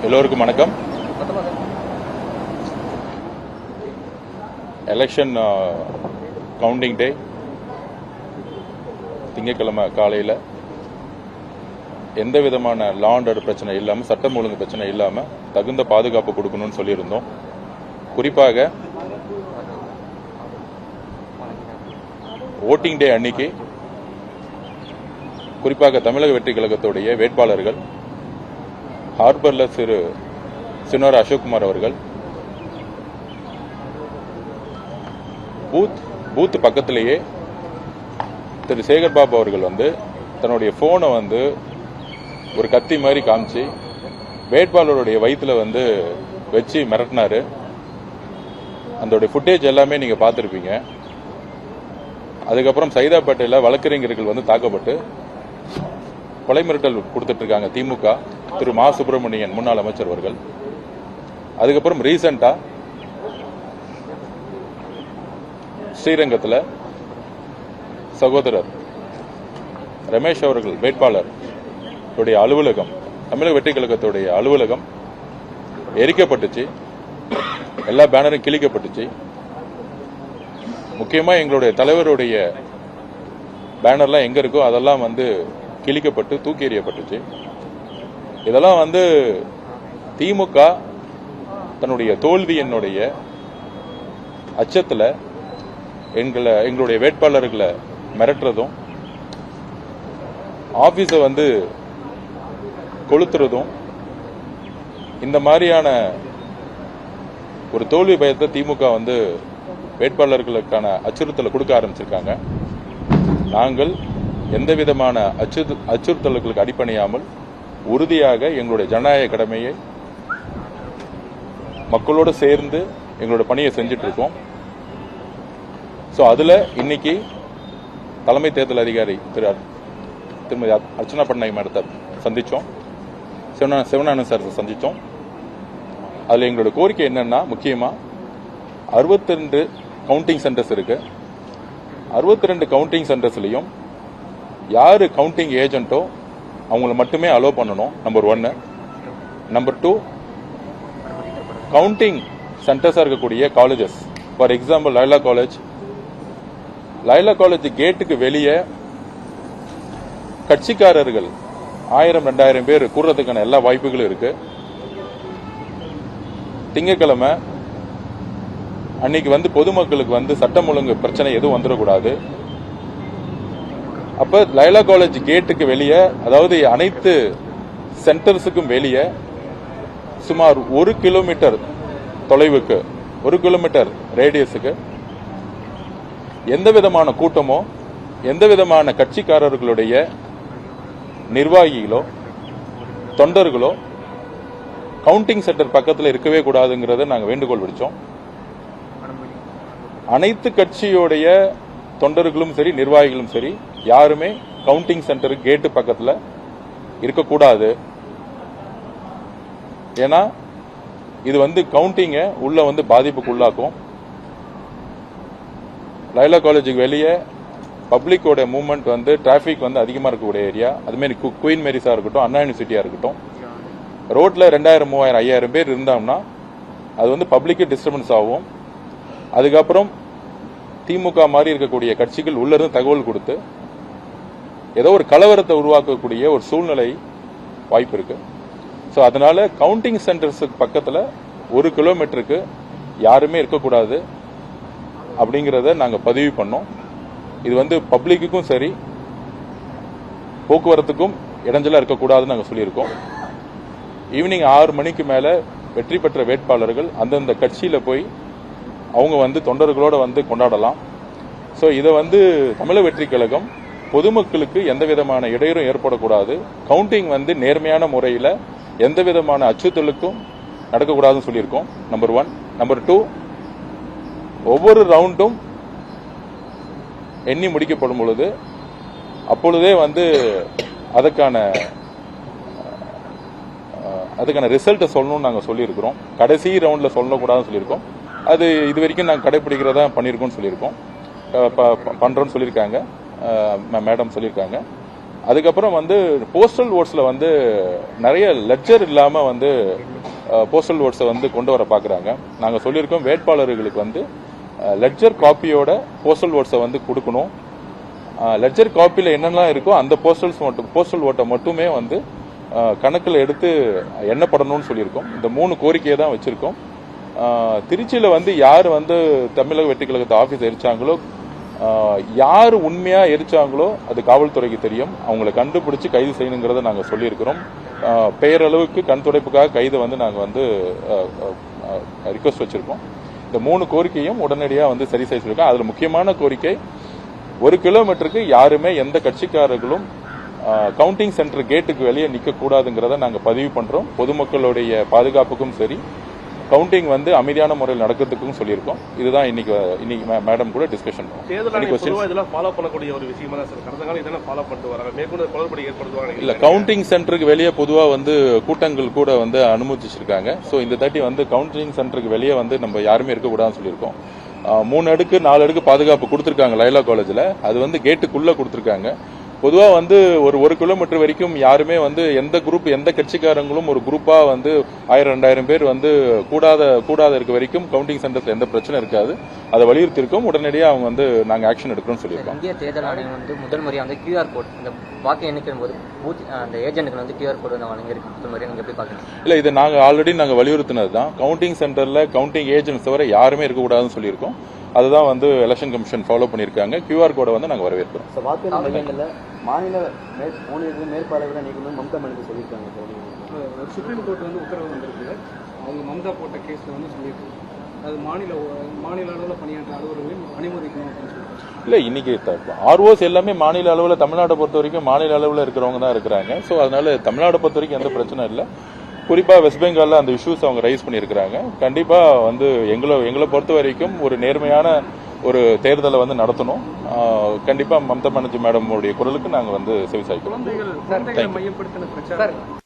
எல்லோருக்கும் வணக்கம். Election counting டே திங்கட்கிழமை காலையில் எந்த விதமான லா அண்ட் ஆர்டர் பிரச்சனை இல்லாமல், சட்டம் ஒழுங்கு பிரச்சனை இல்லாமல் தகுந்த பாதுகாப்பு கொடுக்கணும்னு சொல்லியிருந்தோம். குறிப்பாக ஓட்டிங் டே அன்னைக்கு குறிப்பாக தமிழக வெற்றி கழகத்துடைய வேட்பாளர்கள் ஹார்பர்ல சின்னோர் அசோக்குமார் அவர்கள் பூத் பக்கத்திலேயே திரு சேகர்பாபு அவர்கள் தன்னுடைய போனை ஒரு கத்தி மாதிரி காமிச்சு வேட்பாளருடைய வயிற்றுல வச்சு மிரட்டினாரு. அதோடைய ஃபுட்டேஜ் எல்லாமே நீங்க பார்த்திருப்பீங்க. அதுக்கப்புறம் சைதாப்பேட்டையில் வழக்கறிஞர்கள் தாக்கப்பட்டு கொலை மிரட்டல் கொடுத்துட்டு இருக்காங்க திமுக திரு மா சுப்பிரமணியன் முன்னாள் அமைச்சர் அவர்கள். அதுக்கப்புறம் ரீசெண்டா ஸ்ரீரங்கத்தில் சகோதரர் ரமேஷ் அவர்கள் வேட்பாளர் அலுவலகம், தமிழக வெற்றி கழகத்துடைய அலுவலகம் எரிக்கப்பட்டுச்சு. எல்லா பேனரும் கிழிக்கப்பட்டுச்சு. முக்கியமா எங்களுடைய தலைவருடைய பேனர்லாம் எங்க இருக்கோ அதெல்லாம் கிழிக்கப்பட்டு தூக்கி எறியப்பட்டுச்சு. இதெல்லாம் திமுக தன்னுடைய தோல்வியினுடைய அச்சத்தில் எங்களுடைய வேட்பாளர்களை மிரட்டுறதும், ஆபீஸை கொளுத்துறதும், இந்த மாதிரியான ஒரு தோல்வி பயத்தை திமுக வேட்பாளர்களுக்கான அச்சுறுத்தலை கொடுக்க ஆரம்பிச்சிருக்காங்க. நாங்கள் எந்த விதமான அச்சுறுத்தல்களுக்கு அடிப்படையாமல் உறுதியாக எங்களுடைய ஜனநாயக கடமையை மக்களோடு சேர்ந்து எங்களோட பணியை செஞ்சுட்டு இருக்கோம். அதுல இன்னைக்கு தலைமை தேர்தல் அதிகாரி திருமதி அர்ச்சனா பட்நாயக் மேடத்தை சந்திச்சோம், சிவனானந்த் சார் சந்திச்சோம். அதுல எங்களோட கோரிக்கை என்னன்னா, முக்கியமா 62 கவுண்டிங் சென்டர்ஸ் இருக்கு. 62 கவுண்டிங் சென்டர்ஸ்லயும் யாரு கவுண்டிங் ஏஜென்ட்டோ அவங்களை மட்டுமே அலோ பண்ணணும். நம்பர் 1. நம்பர் 2, கவுண்டிங் சென்டர்ஸா இருக்கக்கூடிய colleges, for example Laila college கேட்டுக்கு வெளியே கட்சிக்காரர்கள் 1000-2000 பேர் கூடுறதுக்கான எல்லா வாய்ப்புகளும் இருக்கு. திங்கட்கிழமை அன்னைக்கு பொதுமக்களுக்கு சட்டம் ஒழுங்கு பிரச்சனை எதுவும் வந்துடக்கூடாது. அப்ப லைலா காலேஜ் கேட்டுக்கு வெளியே, அதாவது அனைத்து சென்டர்ஸுக்கும் வெளியே சுமார் 1 கிலோமீட்டர் தொலைவுக்கு, 1 கிலோமீட்டர் ரேடியஸுக்கு எந்த விதமான கூட்டமோ, எந்த விதமான கட்சிக்காரர்களுடைய நிர்வாகிகளோ தொண்டர்களோ கவுண்டிங் சென்டர் பக்கத்தில் இருக்கவே கூடாதுங்கிறத நாங்கள் வேண்டுகோள் விடுச்சோம். அனைத்து கட்சியோடைய தொண்டர்களும் சரி, நிர்வாகிகளும் சரி, யாருமே கவுண்டிங் சென்டர் கேட்டு பக்கத்தில் இருக்கக்கூடாது. ஏன்னா இது கவுண்டிங்க உள்ள பாதிப்புக்கு உள்ளாக்கும். லைலா காலேஜுக்கு வெளியே பப்ளிக்கோட மூவ்மெண்ட் டிராபிக் அதிகமா இருக்கக்கூடிய ஏரியா. அதுமாரி குயின் மேரிஸா இருக்கட்டும், அண்ணா யூனிவர்சிட்டியா இருக்கட்டும், ரோட்ல 2000, 3000, 5000 பேர் இருந்தோம்னா அது பப்ளிக்கு டிஸ்டர்பன்ஸ் ஆகும். அதுக்கப்புறம் திமுக மாதிரி இருக்கக்கூடிய கட்சிகள் உள்ள இருந்து தகவல் கொடுத்து ஏதோ ஒரு கலவரத்தை உருவாக்கக்கூடிய ஒரு சூழ்நிலை வாய்ப்பு இருக்கு. அதனால கவுண்டிங் சென்டர்ஸுக்கு பக்கத்தில் 1 கிலோமீட்டருக்கு யாருமே இருக்கக்கூடாது அப்படிங்கிறத நாங்கள் பதிவு பண்ணோம். இது பப்ளிக்குக்கும் சரி, போக்குவரத்துக்கும் இடைஞ்சலா இருக்கக்கூடாதுன்னு நாங்கள் சொல்லியிருக்கோம். ஈவினிங் 6 மணிக்கு மேல வெற்றி பெற்ற வேட்பாளர்கள் அந்தந்த கட்சியில போய் அவங்க தொண்டர்களோட கொண்டாடலாம். இதை தமிழக வெற்றி கழகம் பொதுமக்களுக்கு எந்த விதமான இடையூறும் ஏற்படக்கூடாது, கவுண்டிங் நேர்மையான முறையில் எந்த விதமான அச்சுறுத்தலுக்கும் நடக்கக்கூடாதுன்னு சொல்லியிருக்கோம். நம்பர் 1. நம்பர் 2, ஒவ்வொரு ரவுண்டும் எண்ணி முடிக்கப்படும் பொழுது அப்பொழுதே அதுக்கான ரிசல்ட்டை சொல்லணும்னு நாங்கள் சொல்லியிருக்கிறோம். கடைசி ரவுண்ட்ல சொல்லக்கூடாதுன்னு சொல்லியிருக்கோம். அது இது வரைக்கும் நாங்கள் கடைபிடிக்கிறதா பண்ணியிருக்கோம்னு சொல்லியிருக்கோம், பண்றோம்னு சொல்லியிருக்காங்க, மேடம் சொல்லியிருக்காங்க. அதுக்கப்புறம் வந்து போஸ்டல் ஓட்ஸில் வந்து நிறைய லெட்ஜர் இல்லாமல் வந்து போஸ்டல் ஓட்ஸை வந்து கொண்டு வர பார்க்குறாங்க. நாங்கள் சொல்லியிருக்கோம் வேட்பாளர்களுக்கு வந்து லெட்ஜர் காப்பியோட போஸ்டல் ஓட்ஸை வந்து கொடுக்கணும். லெட்ஜர் காப்பியில் என்னெல்லாம் இருக்கோ அந்த போஸ்டல் ஓட்டை மட்டுமே வந்து கணக்கில் எடுத்து எண்ணப்படணும்னு சொல்லியிருக்கோம். இந்த 3 கோரிக்கையை தான் வச்சிருக்கோம். திருச்சியில் வந்து யார் வந்து தமிழக வெற்றி கழகத்தை ஆஃபீஸ் எரிச்சாங்களோ, யார் உண்மையா எரிச்சாங்களோ அது காவல்துறைக்கு தெரியும். அவங்களை கண்டுபிடிச்சு கைது செய்யணுங்கிறத நாங்கள் சொல்லியிருக்கிறோம். பெயரளவுக்கு கண் துடைப்புக்காக கைதை வந்து நாங்கள் வந்து ரிக்வஸ்ட் வச்சிருக்கோம். இந்த 3 கோரிக்கையும் உடனடியாக வந்து சரி செய்ய சொல்லியிருக்கோம். அதில் முக்கியமான கோரிக்கை 1 கிலோமீட்டருக்கு யாருமே எந்த கட்சிக்காரர்களும் கவுண்டிங் சென்டர் கேட்டுக்கு வெளியே நிற்கக்கூடாதுங்கிறத நாங்கள் பதிவு பண்றோம். பொதுமக்களுடைய பாதுகாப்புக்கும் சரி, கவுண்டிங் வந்து அமைதியான முறையில் நடக்கிறதுக்கும் சொல்லியிருக்கோம். இதுதான் இன்னைக்கு மேடம் கூட டிஸ்கஷன் இல்ல. கவுண்டிங் சென்டருக்கு வெளியே பொதுவா வந்து கூட்டங்கள் கூட வந்து அனுமதிச்சிருக்காங்க. ஸோ இந்த தாட்டி வந்து கவுண்டிங் சென்டருக்கு வெளியே வந்து நம்ம யாருமே இருக்கக்கூடாதுன்னு சொல்லியிருக்கோம். 3 அடுக்கு 4 அடுக்கு பாதுகாப்பு கொடுத்திருக்காங்க லைலா காலேஜ்ல. அது வந்து கேட்டுக்குள்ள கொடுத்திருக்காங்க. பொதுவா வந்து ஒரு கிலோமீட்டர் வரைக்கும் யாருமே வந்து எந்த குரூப் எந்த கட்சிக்காரங்களும் ஒரு குரூப்பா வந்து 1000-2000 பேர் வந்து கூடாத இருக்க வரைக்கும் கவுண்டிங் சென்டர்ல எந்த பிரச்சனை இருக்காது. அதை வலியுறுத்தி இருக்கோம். உடனடியாக அவங்க வந்து நாங்க ஆக்ஷன் எடுக்கிறோம்னு சொல்லியிருக்கோம். இந்திய தேர்தல் ஆணையம் வந்து முதல் முறையாக வந்து QR கோட் இந்த வாக்கு எண்ணிக்கை போது அந்த ஏஜென்ட்டுக்கு வந்து QR கோட் வந்து வழங்கியிருக்கு. முதல் முறையாக நீங்க எப்படி பாக்குறீங்க? இல்ல, இது நாங்க ஆல்ரெடி வலியுறுத்தினது தான். கவுண்டிங் சென்டர்ல கவுண்டிங் ஏஜென்ட்ஸ் தவிர யாருமே இருக்கக்கூடாதுன்னு சொல்லியிருக்கோம். அதுதான் வந்து எலெக்ஷன் கமிஷன் ஃபாலோ பண்ணியிருக்காங்க. QR கோடை வந்து நாங்கள் வரவேற்கிறோம். வாக்கு மையங்களில் மாநில மேற்பார்வையில் நீக்கணும் மம்தா பானர்ஜி சொல்லியிருக்காங்க. சுப்ரீம் கோர்ட் வந்து உத்தரவு வந்திருக்கு. அவங்க மம்தா போட்ட கேஸில் வந்து சொல்லியிருக்காங்க அது மாநில அளவில் பணியாற்ற அலுவலர்களையும் அனுமதிக்கணும் அப்படின்னு சொல்லியிருக்காங்க. இல்லை, இன்னைக்கு ஆர்ஓஸ் எல்லாமே மாநில அளவில், தமிழ்நாட்டை பொறுத்த வரைக்கும் மாநில அளவில் இருக்கிறவங்க தான் இருக்கிறாங்க. ஸோ அதனால தமிழ்நாட்டை பொறுத்த வரைக்கும் எந்த பிரச்சனை இல்லை. குறிப்பா வெஸ்ட் பெங்கால்ல அந்த இஷ்யூஸ் அவங்க ரைஸ் பண்ணியிருக்கிறாங்க. கண்டிப்பா வந்து எங்களை பொறுத்த வரைக்கும் ஒரு நேர்மையான ஒரு தேர்தலை வந்து நடத்தணும். கண்டிப்பா மம்தா பானர்ஜி மேடம் உடைய குரலுக்கு நாங்க வந்து செவிசாய்க்கிறோம். குழந்தைகள் மையப்படுத்தின பிரச்சாரம்